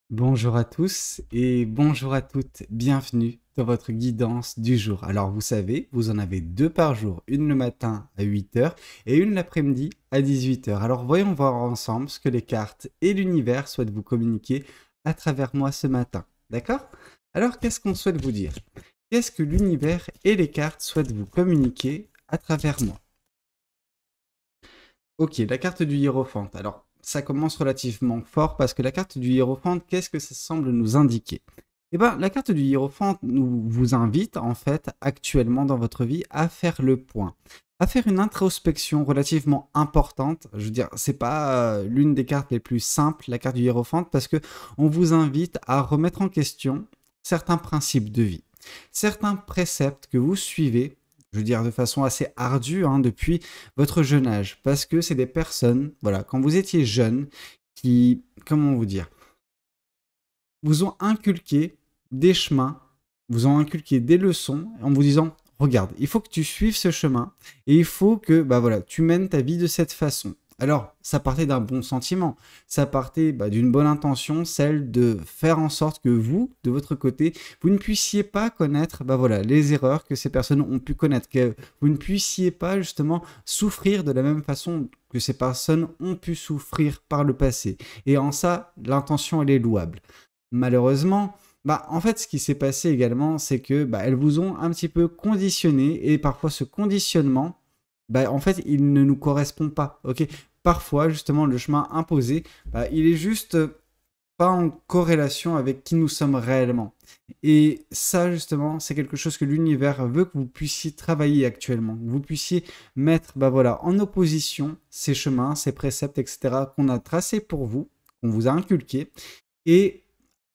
Bonjour à tous et bonjour à toutes, bienvenue dans votre guidance du jour. Alors vous savez, vous en avez deux par jour, une le matin à 8 heures et une l'après-midi à 18 heures. Alors voyons voir ensemble ce que les cartes et l'univers souhaitent vous communiquer à travers moi ce matin. D'accord? Alors qu'est-ce qu'on souhaite vous dire? Qu'est-ce que l'univers et les cartes souhaitent vous communiquer à travers moi? Ok, la carte du hiérophante. Alors, ça commence relativement fort parce que la carte du hiérophante, qu'est-ce que ça semble nous indiquer? Eh bien, la carte du hiérophante vous invite, en fait, actuellement dans votre vie, à faire le point, à faire une introspection relativement importante. Je veux dire, c'est pas l'une des cartes les plus simples, la carte du hiérophante, parce que on vous invite à remettre en question certains principes de vie, certains préceptes que vous suivez, je veux dire de façon assez ardue, hein, depuis votre jeune âge, parce que c'est des personnes, voilà, quand vous étiez jeune, qui, comment vous dire, vous ont inculqué des chemins, vous ont inculqué des leçons en vous disant, regarde, il faut que tu suives ce chemin et il faut que, bah voilà, tu mènes ta vie de cette façon. Alors, ça partait d'un bon sentiment, ça partait d'une bonne intention, celle de faire en sorte que vous, de votre côté, vous ne puissiez pas connaître voilà, les erreurs que ces personnes ont pu connaître, que vous ne puissiez pas justement souffrir de la même façon que ces personnes ont pu souffrir par le passé. Et en ça, l'intention, elle est louable. Malheureusement, en fait, ce qui s'est passé également, c'est que elles vous ont un petit peu conditionné et parfois ce conditionnement, en fait, il ne nous correspond pas. Ok, parfois, justement, le chemin imposé, il est juste pas en corrélation avec qui nous sommes réellement. Et ça, justement, c'est quelque chose que l'univers veut que vous puissiez travailler actuellement, que vous puissiez mettre, voilà, en opposition ces chemins, ces préceptes, etc., qu'on a tracés pour vous, qu'on vous a inculqués, et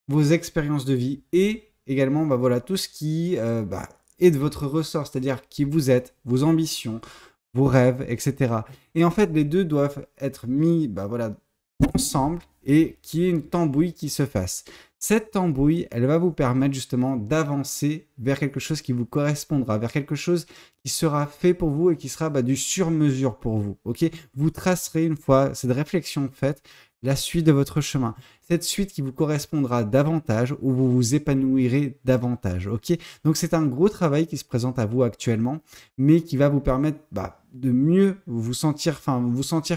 vos expériences de vie et également voilà, tout ce qui est de votre ressort, c'est-à-dire qui vous êtes, vos ambitions, vos rêves, etc. Et en fait, les deux doivent être mis voilà, ensemble et qu'il y ait une tambouille qui se fasse. Cette tambouille, elle va vous permettre justement d'avancer vers quelque chose qui vous correspondra, vers quelque chose qui sera fait pour vous et qui sera du sur-mesure pour vous. Ok, vous tracerez une fois cette réflexion faite la suite de votre chemin. Cette suite qui vous correspondra davantage, où vous vous épanouirez davantage. Ok, donc c'est un gros travail qui se présente à vous actuellement, mais qui va vous permettre de mieux vous sentir,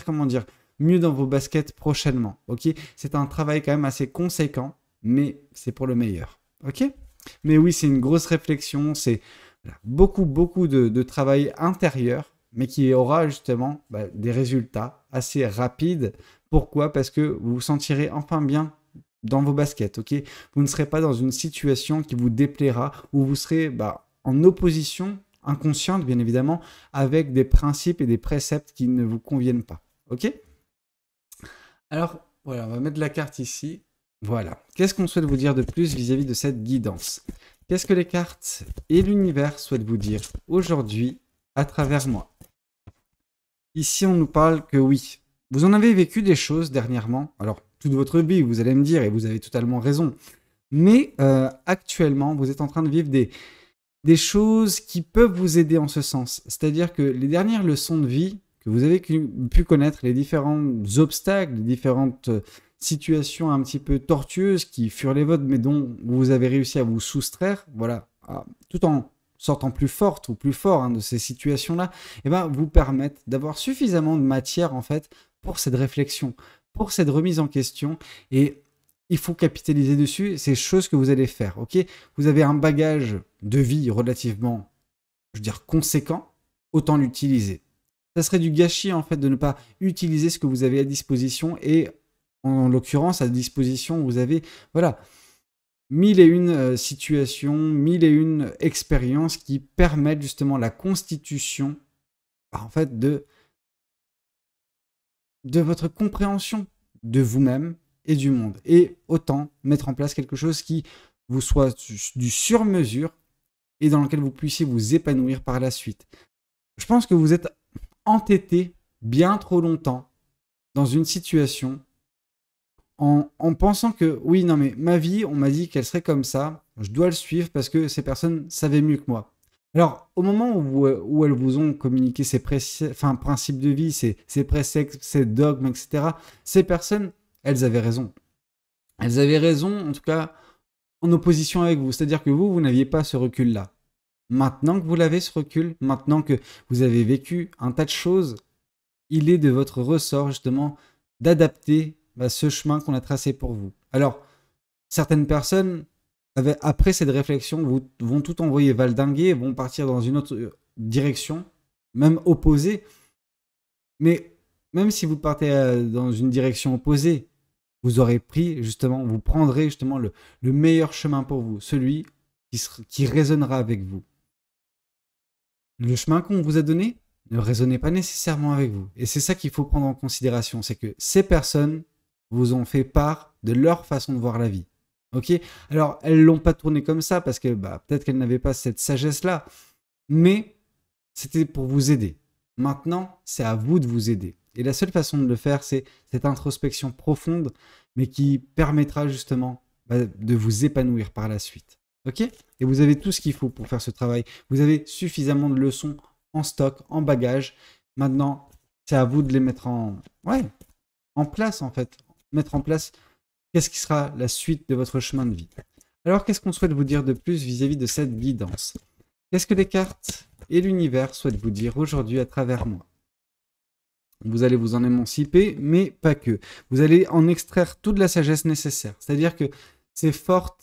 comment dire, mieux dans vos baskets prochainement. Ok, c'est un travail quand même assez conséquent, mais c'est pour le meilleur. Ok, mais oui, c'est une grosse réflexion, c'est beaucoup de travail intérieur, mais qui aura justement des résultats assez rapides. Pourquoi? Parce que vous vous sentirez enfin bien dans vos baskets, ok? Vous ne serez pas dans une situation qui vous déplaira, où vous serez en opposition inconsciente, bien évidemment, avec des principes et des préceptes qui ne vous conviennent pas, ok? Alors, voilà, on va mettre la carte ici. Voilà. Qu'est-ce qu'on souhaite vous dire de plus vis-à-vis de cette guidance? Qu'est-ce que les cartes et l'univers souhaitent vous dire aujourd'hui à travers moi? Ici, on nous parle que oui, vous en avez vécu des choses dernièrement. Alors, toute votre vie, vous allez me dire, et vous avez totalement raison. Mais actuellement, vous êtes en train de vivre des choses qui peuvent vous aider en ce sens. C'est-à-dire que les dernières leçons de vie que vous avez pu connaître, les différents obstacles, les différentes situations un petit peu tortueuses qui furent les vôtres, mais dont vous avez réussi à vous soustraire, voilà, tout en sortant plus forte ou plus fort, hein, de ces situations-là, vous permettent d'avoir suffisamment de matière en fait pour cette réflexion, pour cette remise en question. Et il faut capitaliser dessus, ces choses que vous allez faire, ok? Vous avez un bagage de vie relativement, je veux dire, conséquent, autant l'utiliser. Ça serait du gâchis, en fait, de ne pas utiliser ce que vous avez à disposition, et en l'occurrence, à disposition, vous avez, voilà, mille et une situations, mille et une expériences qui permettent justement la constitution, en fait, de votre compréhension de vous-même et du monde. Et autant mettre en place quelque chose qui vous soit du sur-mesure et dans lequel vous puissiez vous épanouir par la suite. Je pense que vous êtes entêté bien trop longtemps dans une situation en pensant que oui, non mais ma vie, on m'a dit qu'elle serait comme ça, je dois le suivre parce que ces personnes savaient mieux que moi. Alors, au moment où elles vous ont communiqué ces principes de vie, ces préceptes, ces dogmes, etc., ces personnes, elles avaient raison. elles avaient raison, en tout cas, en opposition avec vous. C'est-à-dire que vous n'aviez pas ce recul-là. Maintenant que vous l'avez, ce recul, maintenant que vous avez vécu un tas de choses, il est de votre ressort, justement, d'adapter ce chemin qu'on a tracé pour vous. Alors, certaines personnes, après cette réflexion, vont tout envoyer valdinguer, vont partir dans une autre direction, même opposée. Mais même si vous partez dans une direction opposée, vous aurez pris justement, vous prendrez justement le meilleur chemin pour vous, celui qui résonnera avec vous. Le chemin qu'on vous a donné ne résonnait pas nécessairement avec vous. Et c'est ça qu'il faut prendre en considération, c'est que ces personnes vous ont fait part de leur façon de voir la vie. Ok? Alors, elles l'ont pas tourné comme ça parce que peut-être qu'elles n'avaient pas cette sagesse-là, mais c'était pour vous aider. Maintenant, c'est à vous de vous aider. Et la seule façon de le faire, c'est cette introspection profonde, mais qui permettra justement de vous épanouir par la suite. Ok? Et vous avez tout ce qu'il faut pour faire ce travail. Vous avez suffisamment de leçons en stock, en bagage. Maintenant, c'est à vous de les mettre en place, en fait. Mettre en place qu'est-ce qui sera la suite de votre chemin de vie. Alors, qu'est-ce qu'on souhaite vous dire de plus vis-à-vis de cette guidance? Qu'est-ce que les cartes et l'univers souhaitent vous dire aujourd'hui à travers moi? Vous allez vous en émanciper, mais pas que. Vous allez en extraire toute la sagesse nécessaire. C'est-à-dire que c'est fort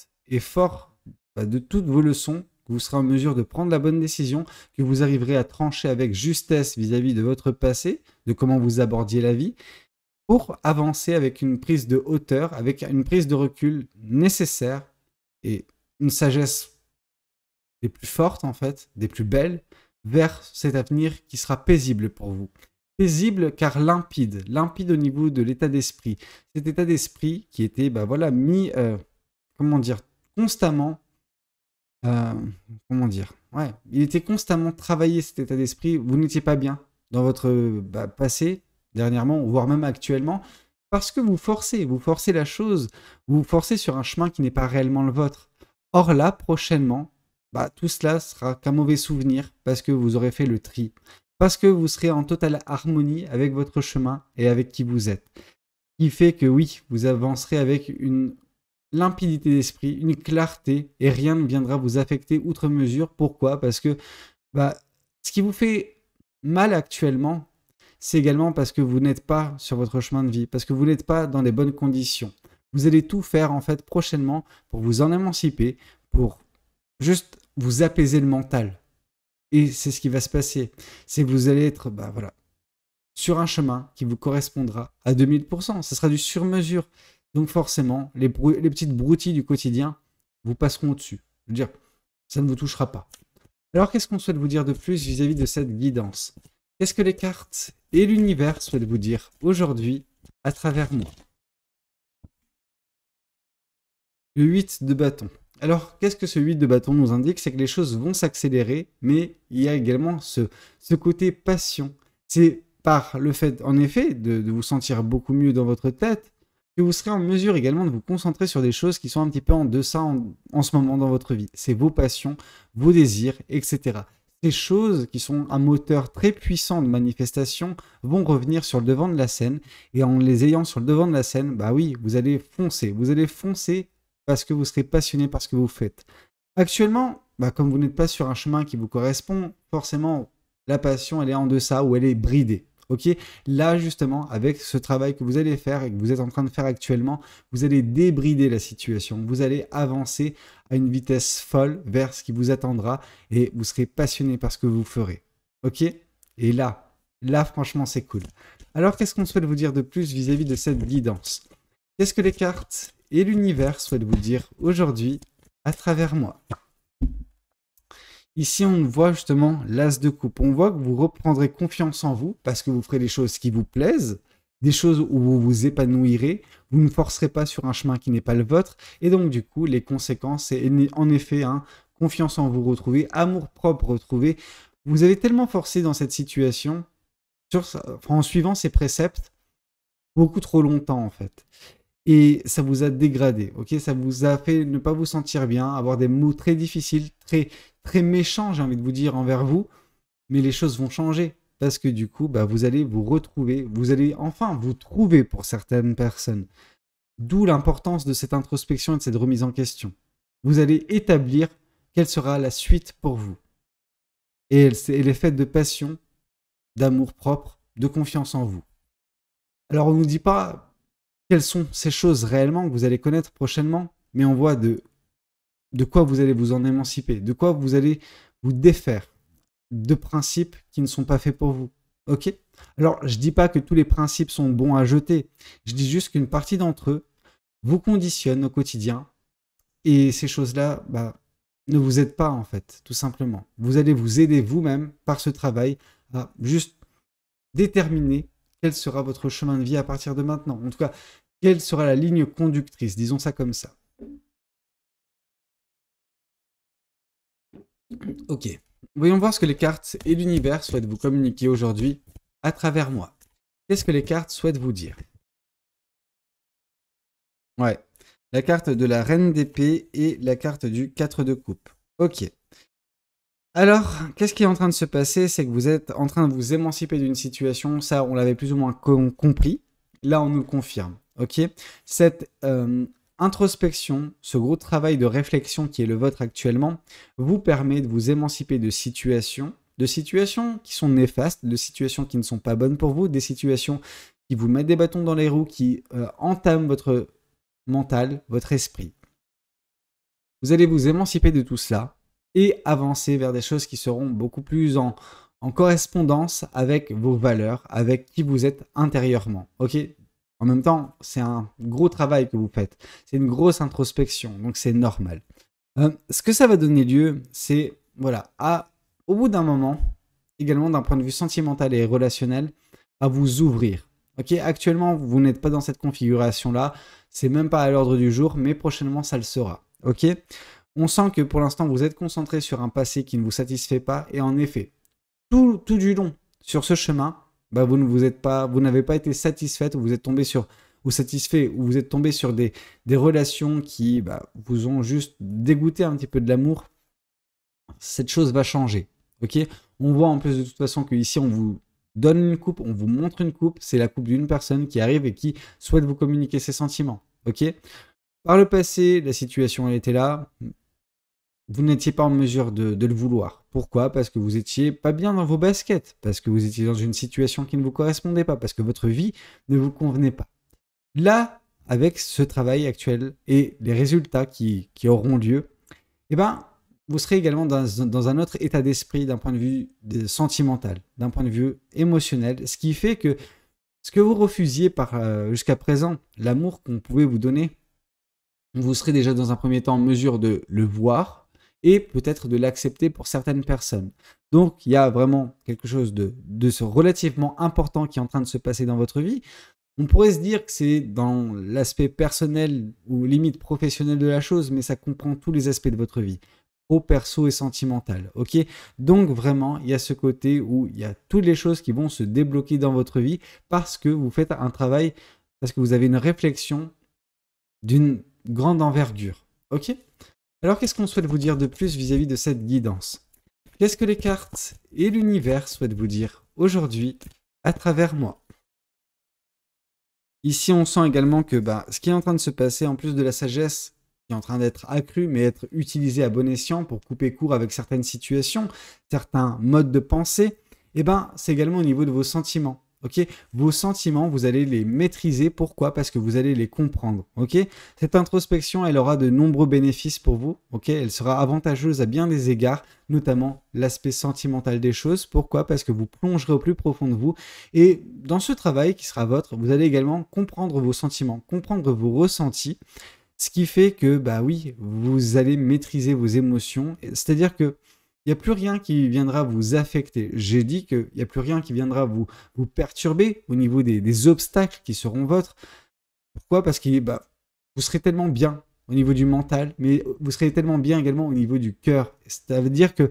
de toutes vos leçons que vous serez en mesure de prendre la bonne décision, que vous arriverez à trancher avec justesse vis-à-vis de votre passé, de comment vous abordiez la vie, pour avancer avec une prise de hauteur, avec une prise de recul nécessaire et une sagesse des plus fortes en fait, des plus belles, vers cet avenir qui sera paisible pour vous. Paisible car limpide au niveau de l'état d'esprit. Cet état d'esprit qui était mis, constamment, il était constamment travaillé, cet état d'esprit. Vous n'étiez pas bien dans votre passé, dernièrement, voire même actuellement, parce que vous forcez la chose, vous forcez sur un chemin qui n'est pas réellement le vôtre. Or là, prochainement, tout cela sera qu'un mauvais souvenir parce que vous aurez fait le tri. Parce que vous serez en totale harmonie avec votre chemin et avec qui vous êtes. Ce qui fait que oui, vous avancerez avec une limpidité d'esprit, une clarté, et rien ne viendra vous affecter outre mesure. Pourquoi? Parce que ce qui vous fait mal actuellement, c'est également parce que vous n'êtes pas sur votre chemin de vie, parce que vous n'êtes pas dans les bonnes conditions. Vous allez tout faire en fait prochainement pour vous en émanciper, pour juste vous apaiser le mental. Et c'est ce qui va se passer. C'est que vous allez être sur un chemin qui vous correspondra à 2000%. Ce sera du sur-mesure. Donc forcément, les petites broutilles du quotidien vous passeront au-dessus. Je veux dire, ça ne vous touchera pas. Alors qu'est-ce qu'on souhaite vous dire de plus vis-à-vis de cette guidance? Qu'est-ce que les cartes et l'univers souhaitent vous dire aujourd'hui à travers moi? Le 8 de bâton. Alors, qu'est-ce que ce 8 de bâton nous indique? C'est que les choses vont s'accélérer, mais il y a également ce côté passion. C'est par le fait, en effet, de vous sentir beaucoup mieux dans votre tête, que vous serez en mesure également de vous concentrer sur des choses qui sont un petit peu en deçà en ce moment dans votre vie. C'est vos passions, vos désirs, etc. Ces choses qui sont un moteur très puissant de manifestation vont revenir sur le devant de la scène, et en les ayant sur le devant de la scène, oui, vous allez foncer parce que vous serez passionné par ce que vous faites. Actuellement, comme vous n'êtes pas sur un chemin qui vous correspond, forcément, la passion, elle est en deçà ou elle est bridée. Ok? Là, justement, avec ce travail que vous allez faire et que vous êtes en train de faire actuellement, vous allez débrider la situation. Vous allez avancer à une vitesse folle vers ce qui vous attendra et vous serez passionné par ce que vous ferez. Ok? Et là, franchement, c'est cool. Alors, qu'est-ce qu'on souhaite vous dire de plus vis-à-vis de cette guidance? Qu'est-ce que les cartes et l'univers souhaitent vous dire aujourd'hui à travers moi? Ici, on voit justement l'as de coupe. On voit que vous reprendrez confiance en vous parce que vous ferez des choses qui vous plaisent, des choses où vous vous épanouirez, vous ne forcerez pas sur un chemin qui n'est pas le vôtre. Et donc, du coup, les conséquences, c'est en effet confiance en vous retrouver, amour-propre retrouvé. Vous avez tellement forcé dans cette situation, en suivant ces préceptes, beaucoup trop longtemps en fait. Et ça vous a dégradé, ok? Ça vous a fait ne pas vous sentir bien, avoir des mots très difficiles, très, très méchants, j'ai envie de vous dire, envers vous. Mais les choses vont changer parce que du coup, vous allez vous retrouver, vous allez enfin vous trouver pour certaines personnes. D'où l'importance de cette introspection et de cette remise en question. Vous allez établir quelle sera la suite pour vous. Et elle est faite de passion, d'amour-propre, de confiance en vous. Alors on ne nous dit pas quelles sont ces choses réellement que vous allez connaître prochainement, mais on voit de quoi vous allez vous en émanciper, de quoi vous allez vous défaire de principes qui ne sont pas faits pour vous. Ok? Alors, je ne dis pas que tous les principes sont bons à jeter. Je dis juste qu'une partie d'entre eux vous conditionnent au quotidien. Et ces choses-là, ne vous aident pas, en fait, tout simplement. Vous allez vous aider vous-même par ce travail à juste déterminer quel sera votre chemin de vie à partir de maintenant. En tout cas, quelle sera la ligne conductrice, disons ça comme ça. Ok. Voyons voir ce que les cartes et l'univers souhaitent vous communiquer aujourd'hui à travers moi. Qu'est-ce que les cartes souhaitent vous dire? Ouais. La carte de la reine d'épée et la carte du 4 de coupe. Ok. Alors, qu'est-ce qui est en train de se passer? C'est que vous êtes en train de vous émanciper d'une situation. Ça, on l'avait plus ou moins compris. Là, on nous le confirme. Ok. Cette introspection, ce gros travail de réflexion qui est le vôtre actuellement, vous permet de vous émanciper de situations qui sont néfastes, de situations qui ne sont pas bonnes pour vous, des situations qui vous mettent des bâtons dans les roues, qui entament votre mental, votre esprit. Vous allez vous émanciper de tout cela et avancer vers des choses qui seront beaucoup plus en correspondance avec vos valeurs, avec qui vous êtes intérieurement. Ok? En même temps, c'est un gros travail que vous faites. C'est une grosse introspection, donc c'est normal. Ce que ça va donner lieu, c'est, voilà, au bout d'un moment, également d'un point de vue sentimental et relationnel, à vous ouvrir. Ok? Actuellement, vous n'êtes pas dans cette configuration-là. C'est même pas à l'ordre du jour, mais prochainement, ça le sera. Ok? On sent que pour l'instant, vous êtes concentré sur un passé qui ne vous satisfait pas. Et en effet, tout du long sur ce chemin, vous n'avez pas été satisfaite, vous êtes tombé sur, ou satisfait, ou vous êtes tombé sur des relations qui vous ont juste dégoûté un petit peu de l'amour. Cette chose va changer. Ok? On voit en plus de toute façon qu'ici, on vous donne une coupe, on vous montre une coupe. C'est la coupe d'une personne qui arrive et qui souhaite vous communiquer ses sentiments. Ok? Par le passé, la situation elle était là. Vous n'étiez pas en mesure de le vouloir. Pourquoi? Parce que vous étiez pas bien dans vos baskets, parce que vous étiez dans une situation qui ne vous correspondait pas, parce que votre vie ne vous convenait pas. Là, avec ce travail actuel et les résultats qui auront lieu, vous serez également dans un autre état d'esprit d'un point de vue sentimental, d'un point de vue émotionnel, ce qui fait que ce que vous refusiez jusqu'à présent, l'amour qu'on pouvait vous donner, vous serez déjà dans un premier temps en mesure de le voir, et peut-être de l'accepter pour certaines personnes. Donc, il y a vraiment quelque chose de relativement important qui est en train de se passer dans votre vie. On pourrait se dire que c'est dans l'aspect personnel ou limite professionnel de la chose, mais ça comprend tous les aspects de votre vie, pro, perso et sentimental. Ok? Donc, vraiment, il y a ce côté où il y a toutes les choses qui vont se débloquer dans votre vie parce que vous faites un travail, parce que vous avez une réflexion d'une grande envergure. Ok? Alors, qu'est-ce qu'on souhaite vous dire de plus vis-à-vis de cette guidance? Qu'est-ce que les cartes et l'univers souhaitent vous dire aujourd'hui à travers moi? Ici, on sent également que ce qui est en train de se passer, en plus de la sagesse qui est en train d'être accrue, mais être utilisée à bon escient pour couper court avec certaines situations, certains modes de pensée, c'est également au niveau de vos sentiments. Ok, vos sentiments, vous allez les maîtriser. Pourquoi? Parce que vous allez les comprendre. Ok, cette introspection, elle aura de nombreux bénéfices pour vous. Ok, elle sera avantageuse à bien des égards, notamment l'aspect sentimental des choses. Pourquoi? Parce que vous plongerez au plus profond de vous. Et dans ce travail qui sera vôtre, vous allez également comprendre vos sentiments, comprendre vos ressentis. Ce qui fait que, oui, vous allez maîtriser vos émotions. C'est-à-dire que il n'y a plus rien qui viendra vous affecter. J'ai dit qu'il n'y a plus rien qui viendra vous perturber au niveau des obstacles qui seront vôtres. Pourquoi? Parce que vous serez tellement bien au niveau du mental, mais vous serez tellement bien également au niveau du cœur. Ça veut dire que,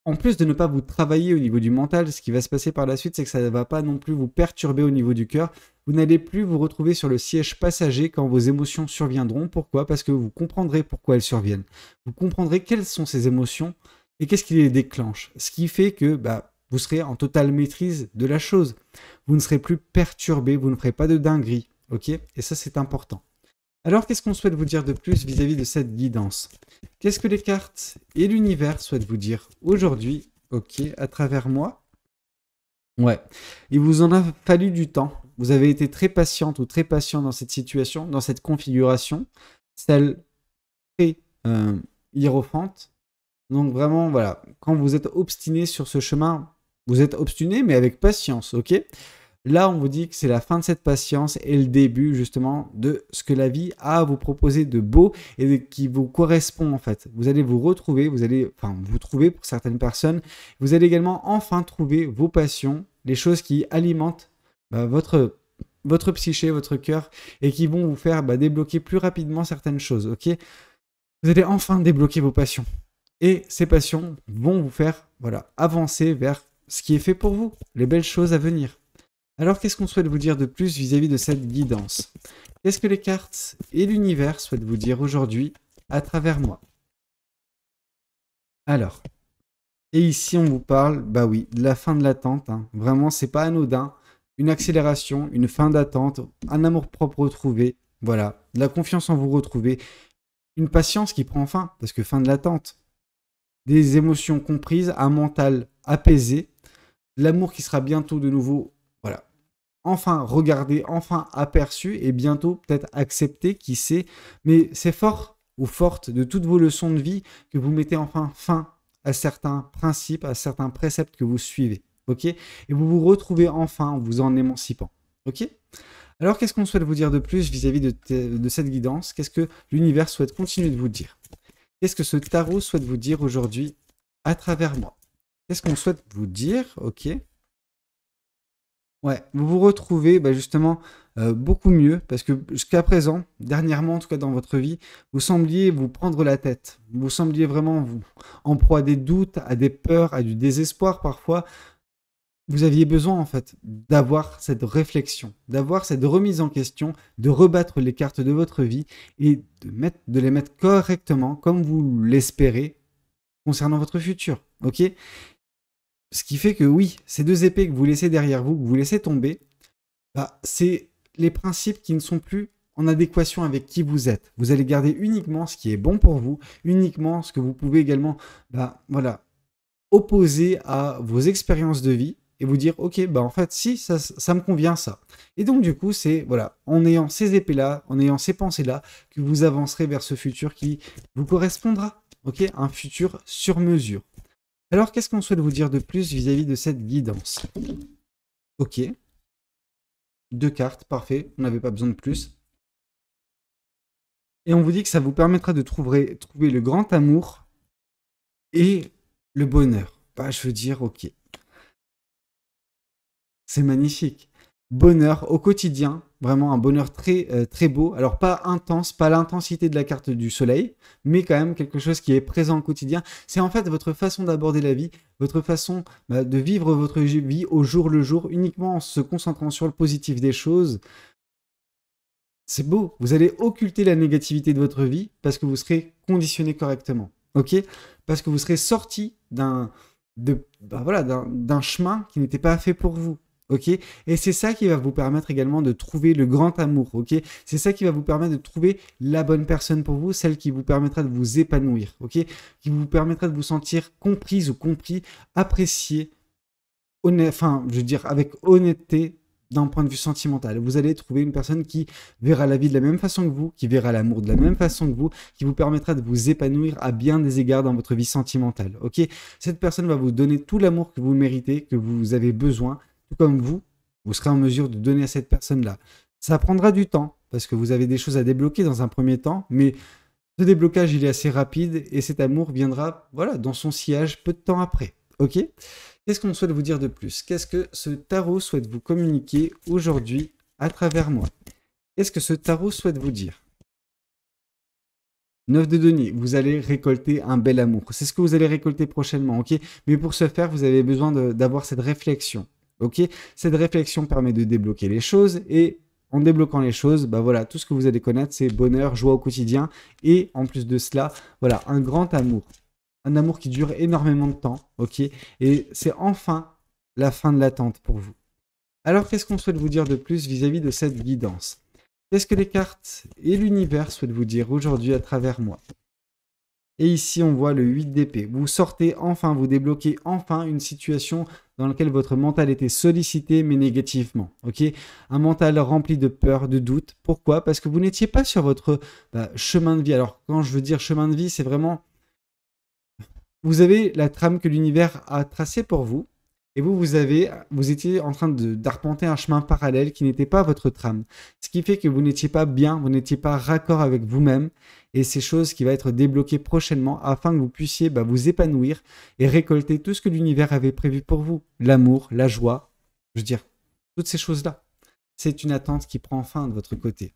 en plus de ne pas vous travailler au niveau du mental, ce qui va se passer par la suite, c'est que ça ne va pas non plus vous perturber au niveau du cœur. Vous n'allez plus vous retrouver sur le siège passager quand vos émotions surviendront. Pourquoi? Parce que vous comprendrez pourquoi elles surviennent. Vous comprendrez quelles sont ces émotions et qu'est-ce qui les déclenche. Ce qui fait que vous serez en totale maîtrise de la chose. Vous ne serez plus perturbé, vous ne ferez pas de dinguerie. Ok? Et ça, c'est important. Alors, qu'est-ce qu'on souhaite vous dire de plus vis-à-vis de cette guidance? Qu'est-ce que les cartes et l'univers souhaitent vous dire aujourd'hui, ok, à travers moi? Ouais, il vous en a fallu du temps. Vous avez été très patiente ou très patient dans cette situation, dans cette configuration, celle très hiérophante. Donc vraiment, voilà, quand vous êtes obstiné sur ce chemin, vous êtes obstiné, mais avec patience, ok? Là, on vous dit que c'est la fin de cette patience et le début justement de ce que la vie a à vous proposer de beau et qui vous correspond en fait. Vous allez vous retrouver, vous allez, enfin, vous trouver pour certaines personnes. Vous allez également enfin trouver vos passions, les choses qui alimentent votre psyché, votre cœur et qui vont vous faire débloquer plus rapidement certaines choses, ok? Vous allez enfin débloquer vos passions. Et ces passions vont vous faire avancer vers ce qui est fait pour vous, les belles choses à venir. Alors, qu'est-ce qu'on souhaite vous dire de plus vis-à-vis de cette guidance? Qu'est-ce que les cartes et l'univers souhaitent vous dire aujourd'hui à travers moi? Alors, et ici on vous parle, bah oui, de la fin de l'attente. Hein. Vraiment, c'est pas anodin. Une accélération, une fin d'attente, un amour-propre retrouvé, voilà, de la confiance en vous retrouver, une patience qui prend fin, parce que fin de l'attente, des émotions comprises, un mental apaisé, l'amour qui sera bientôt de nouveau, voilà, enfin regardé, enfin aperçu et bientôt peut-être accepté, qui sait. Mais c'est fort ou forte de toutes vos leçons de vie que vous mettez enfin fin à certains principes, à certains préceptes que vous suivez, ok? Et vous vous retrouvez enfin en vous en émancipant, ok? Alors, qu'est-ce qu'on souhaite vous dire de plus vis-à-vis de cette guidance? Qu'est-ce que l'univers souhaite continuer de vous dire? Qu'est-ce que ce tarot souhaite vous dire aujourd'hui à travers moi? Qu'est-ce qu'on souhaite vous dire? Ok. Ouais, vous vous retrouvez justement beaucoup mieux parce que jusqu'à présent, dernièrement en tout cas dans votre vie, vous sembliez vous prendre la tête. Vous sembliez vraiment vous en proie à des doutes, à des peurs, à du désespoir parfois. Vous aviez besoin en fait d'avoir cette réflexion, d'avoir cette remise en question, de rebattre les cartes de votre vie et de les mettre correctement comme vous l'espérez concernant votre futur. Ok? Ce qui fait que oui, ces deux épées que vous laissez derrière vous, que vous laissez tomber, c'est les principes qui ne sont plus en adéquation avec qui vous êtes. Vous allez garder uniquement ce qui est bon pour vous, uniquement ce que vous pouvez également opposer à vos expériences de vie et vous dire ok, en fait si ça me convient ça. Et donc du coup c'est en ayant ces épées là, en ayant ces pensées là, que vous avancerez vers ce futur qui vous correspondra. Ok, un futur sur mesure. Alors, qu'est-ce qu'on souhaite vous dire de plus vis-à-vis de cette guidance? Ok. 2 cartes, parfait. On n'avait pas besoin de plus. Et on vous dit que ça vous permettra de trouver le grand amour et le bonheur. Je veux dire, ok. C'est magnifique. Bonheur au quotidien, vraiment un bonheur très, très beau. Alors pas intense, pas l'intensité de la carte du soleil, mais quand même quelque chose qui est présent au quotidien. C'est en fait votre façon d'aborder la vie, votre façon de vivre votre vie au jour le jour, uniquement en se concentrant sur le positif des choses. C'est beau, vous allez occulter la négativité de votre vie parce que vous serez conditionné correctement, ok? Parce que vous serez sorti d'un chemin qui n'était pas fait pour vous. Ok, et c'est ça qui va vous permettre également de trouver le grand amour, ok? C'est ça qui va vous permettre de trouver la bonne personne pour vous, celle qui vous permettra de vous épanouir, ok? Qui vous permettra de vous sentir comprise ou compris, apprécié, avec honnêteté d'un point de vue sentimental. Vous allez trouver une personne qui verra la vie de la même façon que vous, qui verra l'amour de la même façon que vous, qui vous permettra de vous épanouir à bien des égards dans votre vie sentimentale, ok? Cette personne va vous donner tout l'amour que vous méritez, que vous avez besoin, tout comme vous serez en mesure de donner à cette personne-là. Ça prendra du temps, parce que vous avez des choses à débloquer dans un premier temps, mais ce déblocage, il est assez rapide, et cet amour viendra, dans son sillage peu de temps après. Ok? Qu'est-ce qu'on souhaite vous dire de plus? Qu'est-ce que ce tarot souhaite vous communiquer aujourd'hui à travers moi? Qu'est-ce que ce tarot souhaite vous dire? 9 de denier, vous allez récolter un bel amour. C'est ce que vous allez récolter prochainement, ok? Mais pour ce faire, vous avez besoin d'avoir cette réflexion. Ok, cette réflexion permet de débloquer les choses et en débloquant les choses, tout ce que vous allez connaître, c'est bonheur, joie au quotidien et en plus de cela, un grand amour. Un amour qui dure énormément de temps, ok? Et c'est enfin la fin de l'attente pour vous. Alors, qu'est-ce qu'on souhaite vous dire de plus vis-à-vis de cette guidance? Qu'est-ce que les cartes et l'univers souhaitent vous dire aujourd'hui à travers moi? Et ici, on voit le 8 d'épée. Vous sortez enfin, vous débloquez enfin une situation dans laquelle votre mental était sollicité, mais négativement. Ok, un mental rempli de peur, de doute. Pourquoi? Parce que vous n'étiez pas sur votre chemin de vie. Alors, quand je veux dire chemin de vie, c'est vraiment... Vous avez la trame que l'univers a tracée pour vous. Et vous étiez en train d'arpenter un chemin parallèle qui n'était pas votre trame. Ce qui fait que vous n'étiez pas bien, vous n'étiez pas raccord avec vous-même. Et c'est chose qui va être débloquée prochainement afin que vous puissiez vous épanouir et récolter tout ce que l'univers avait prévu pour vous. L'amour, la joie, je veux dire, toutes ces choses-là. C'est une attente qui prend fin de votre côté.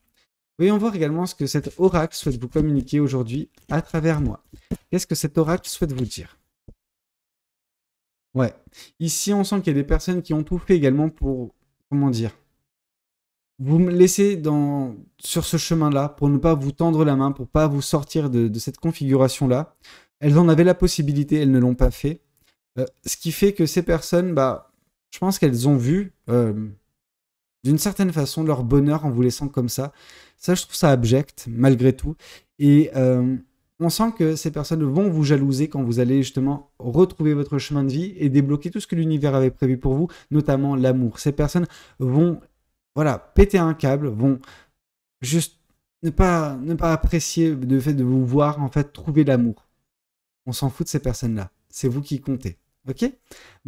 Voyons voir également ce que cet oracle souhaite vous communiquer aujourd'hui à travers moi. Qu'est-ce que cet oracle souhaite vous dire? Ouais. Ici, on sent qu'il y a des personnes qui ont tout fait également pour, comment dire, vous me laissez sur ce chemin-là pour ne pas vous tendre la main, pour ne pas vous sortir de cette configuration-là. Elles en avaient la possibilité, elles ne l'ont pas fait. Ce qui fait que ces personnes, je pense qu'elles ont vu, d'une certaine façon, leur bonheur en vous laissant comme ça. Ça, je trouve ça abject, malgré tout. Et on sent que ces personnes vont vous jalouser quand vous allez justement retrouver votre chemin de vie et débloquer tout ce que l'univers avait prévu pour vous, notamment l'amour. Ces personnes vont péter un câble, vont juste ne pas apprécier le fait de vous voir en fait trouver l'amour. On s'en fout de ces personnes-là. C'est vous qui comptez. Ok?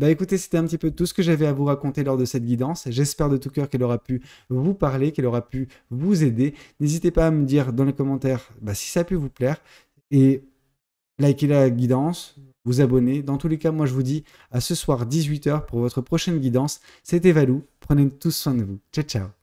Écoutez, c'était un petit peu tout ce que j'avais à vous raconter lors de cette guidance. J'espère de tout cœur qu'elle aura pu vous parler, qu'elle aura pu vous aider. N'hésitez pas à me dire dans les commentaires si ça a pu vous plaire. Et likez la guidance, vous abonner. Dans tous les cas, moi je vous dis à ce soir 18h pour votre prochaine guidance. C'était Valou. Prenez tous soin de vous. Ciao, ciao.